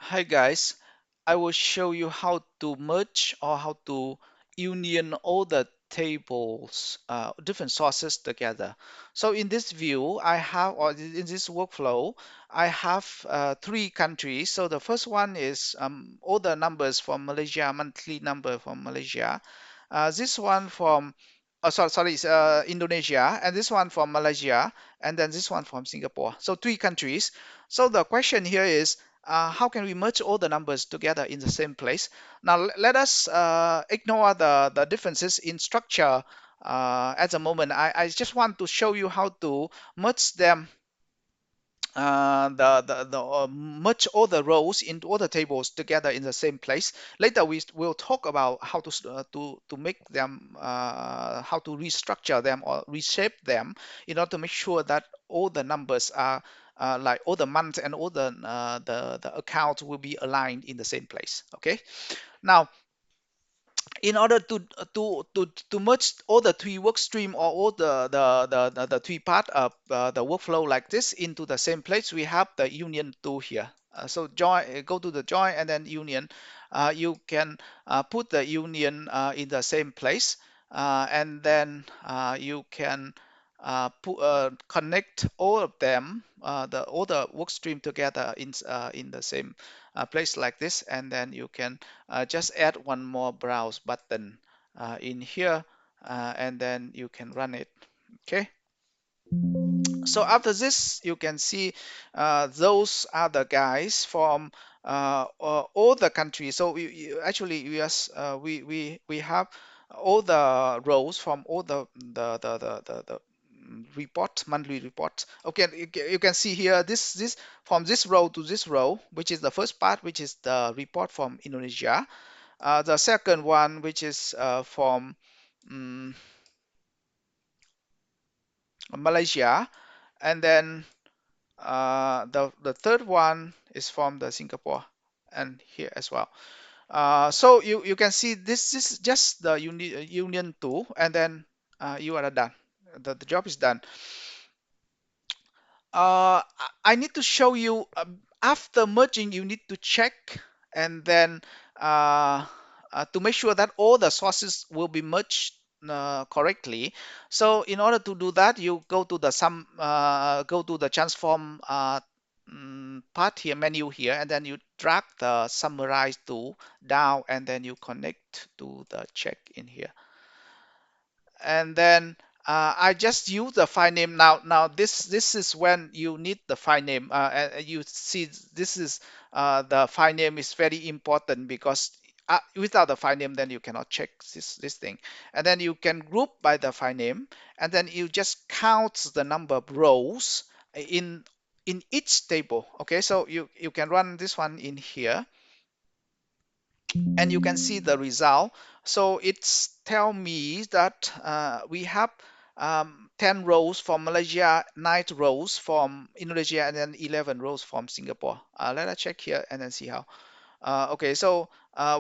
Hi guys, I will show you how to merge or how to union all the tables, different sources together. So in this view, I have, or in this workflow, I have three countries. So the first one is all the numbers from Malaysia, monthly number from Malaysia. This one from, sorry, it's Indonesia, and this one from Malaysia, and then this one from Singapore. So three countries. So the question here is, how can we merge all the numbers together in the same place? Now let us ignore the differences in structure at the moment. I just want to show you how to merge them, merge all the rows into all the tables together in the same place. Later we will talk about how to make them, how to restructure them or reshape them in order to make sure that all the numbers are like all the months and all the accounts will be aligned in the same place. Okay. Now in order to merge all the three work stream or all the three part of the workflow like this into the same place, we have the union tool here. So join, go to the join and then union. You can put the union in the same place, and then you can connect all of them, all the work stream together in the same place like this, and then you can just add one more browse button in here, and then you can run it. Okay. So after this, you can see those are the guys from all the countries. So actually we have all the rows from all the report, monthly report. Okay, you can see here this from this row to this row, which is the first part, which is the report from Indonesia. The second one, which is from um, Malaysia, and then the third one is from the Singapore and here as well. So you can see this is just the union tool, and then you are done. The job is done. I need to show you, after merging, you need to check and then to make sure that all the sources will be merged correctly. So in order to do that, you go to the go to the transform part here, menu here, and then you drag the summarize tool down, and then you connect to the check in here, and then I just use the file name now. Now this is when you need the file name. And you see this is the file name is very important, because without the file name, then you cannot check this thing. And then you can group by the file name, and then you just count the number of rows in in each table. Okay, so you can run this one in here, and you can see the result. So it's tell me that we have 10 rows from Malaysia, 9 rows from Indonesia, and then 11 rows from Singapore. Let us check here and then see how. Okay, so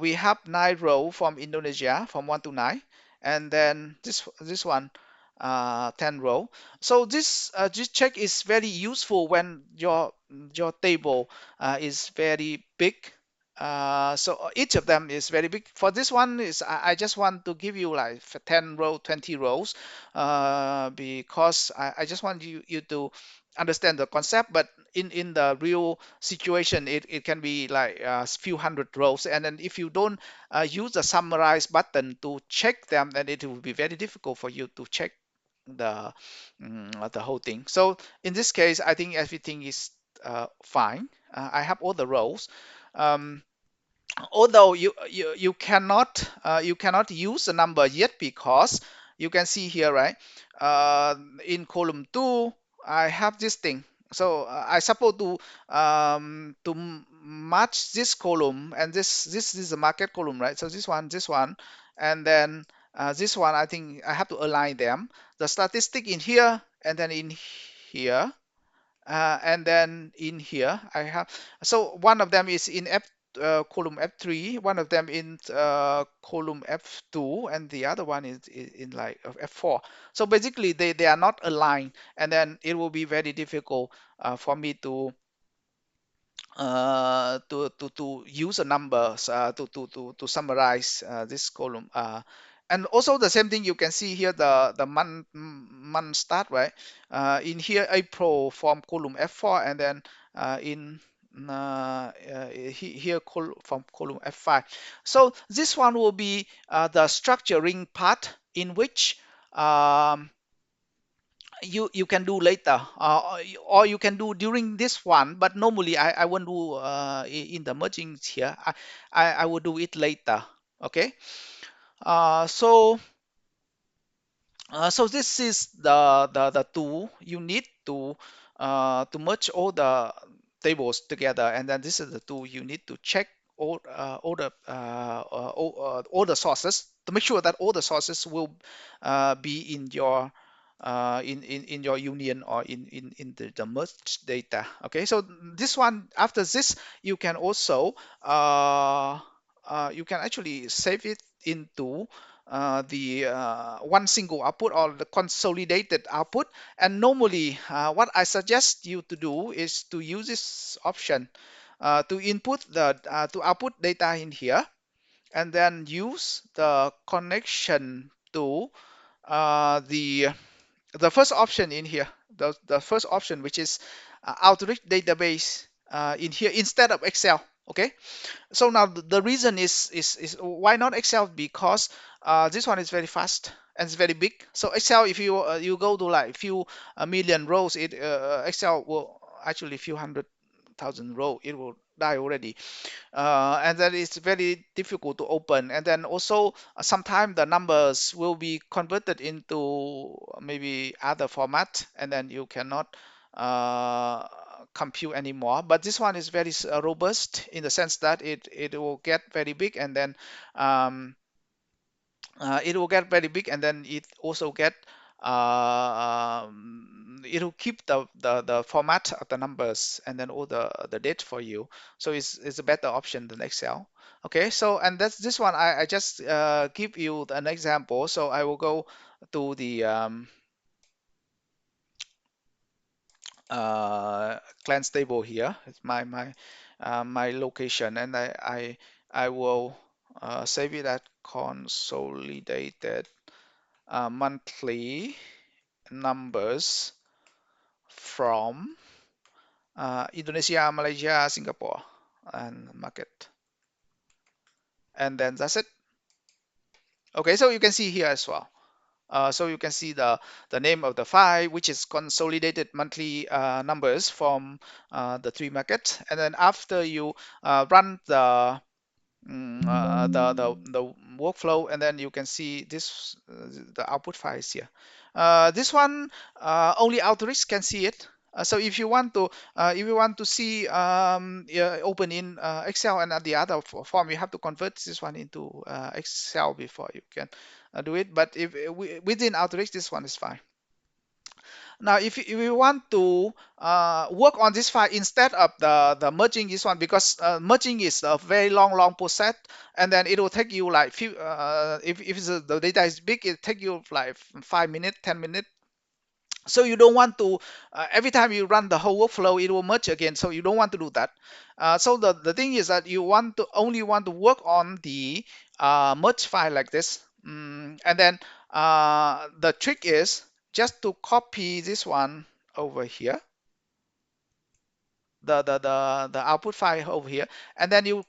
we have 9 row from Indonesia from 1 to 9, and then this one 10 row. So this check is very useful when your table is very big. So each of them is very big. For this one is I just want to give you like 10 row, 20 rows, because I just want you to understand the concept. But in the real situation, it can be like a few hundred rows, and then if you don't use the summarize button to check them, then it will be very difficult for you to check the the whole thing. So in this case, I think everything is fine. I have all the rows. Um, Although you cannot use the number yet, because you can see here, right? In column 2 I have this thing. So I suppose to match this column, and this is a market column, right? So this one, and then this one, I think I have to align them, the statistic in here, and then in here, and then in here I have, so one of them is in column F3, one of them in column F2, and the other one is in like F4. So basically they are not aligned, and then it will be very difficult for me to use a numbers to summarize this column. And also the same thing you can see here, the month start, right? In here April from column F4, and then in here from column F5. So this one will be the structuring part, in which you can do later, or you can do during this one, but normally I won't do in the merging here. I will do it later. Okay. So so this is the tool you need to merge all the tables together, and then this is the tool you need to check all the sources, to make sure that all the sources will be in your in your union, or in the merged data. Okay, so this one, after this, you can also you can actually save it into the one single output, or the consolidated output. And normally what I suggest you to do is to use this option to input the to output data in here, and then use the connection to the first option in here, the first option, which is alteryx database in here instead of Excel. Okay, so now the reason is why not Excel? Because this one is very fast and it's very big. So Excel, if you go to like few million rows, it Excel will actually few hundred thousand row, it will die already. And then it's very difficult to open. And then also sometimes the numbers will be converted into maybe other format, and then you cannot uh, compute anymore. But this one is very robust, in the sense that it will get very big, and then it will get very big, and then it also get it will keep the format of the numbers, and then all the date for you. So it's a better option than Excel. Okay, so and that's this one. I just give you an example. So I will go to the clans table here. It's my location, and I will save it at consolidated monthly numbers from Indonesia, Malaysia, Singapore, and market. And then that's it. Okay, so you can see here as well. So you can see the name of the file, which is consolidated monthly numbers from the three markets. And then after you run the workflow, and then you can see this the output files here. This one only alteryx can see it. So if you want to see yeah, open in Excel and the other form, you have to convert this one into Excel before you can do it. But if within alteryx, this one is fine. Now, if you want to work on this file instead of the merging this one, because merging is a very long process, and then it will take you like few if the data is big, it take you like 5 minutes, 10 minutes. So you don't want to every time you run the whole workflow, it will merge again. So you don't want to do that. So the thing is that you only want to work on the merge file like this. And then the trick is just to copy this one over here, the output file over here, and then you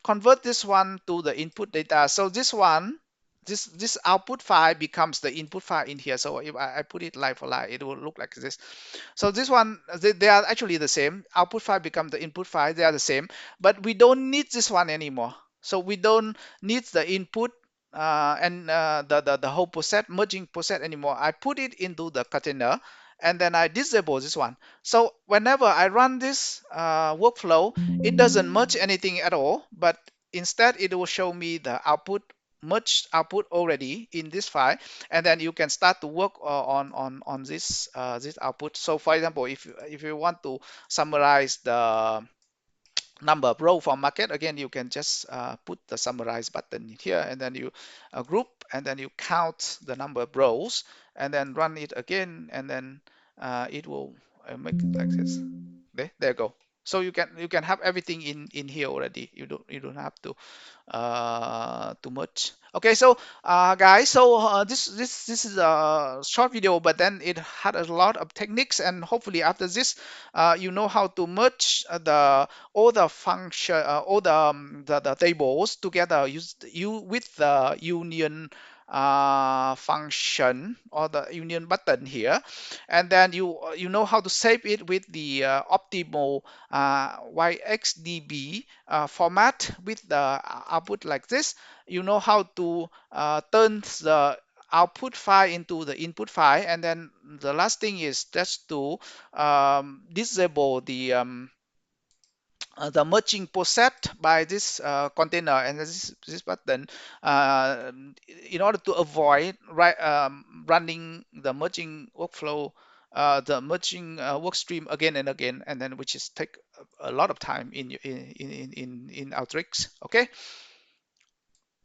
convert this one to the input data. So this one, this output file becomes the input file in here. So if I put it line for line, it will look like this. So this one, they are actually the same. Output file become the input file. They are the same, but we don't need this one anymore. So we don't need the input and the whole process, merging process anymore. I put it into the container, and then I disable this one. So whenever I run this workflow, it doesn't merge anything at all, but instead it will show me the output, merged output already in this file, and then you can start to work on this output. So for example, if you want to summarize the number of row for market, again you can just put the summarize button here, and then you group, and then you count the number of rows, and then run it again, and then it will make it like this. There you go. So you can have everything in here already. You don't have to merge. Okay, so guys, so this is a short video, but then it had a lot of techniques, and hopefully after this, you know how to merge the all the function, all the tables together, use you with the union function or the union button here, and then you know how to save it with the optimal yxdb format with the output like this. You know how to turn the output file into the input file, and then the last thing is just to disable the merging process by this container and this button, uh, in order to avoid running the merging workflow, the merging work stream again and again, and then which is take a lot of time in alteryx. Okay.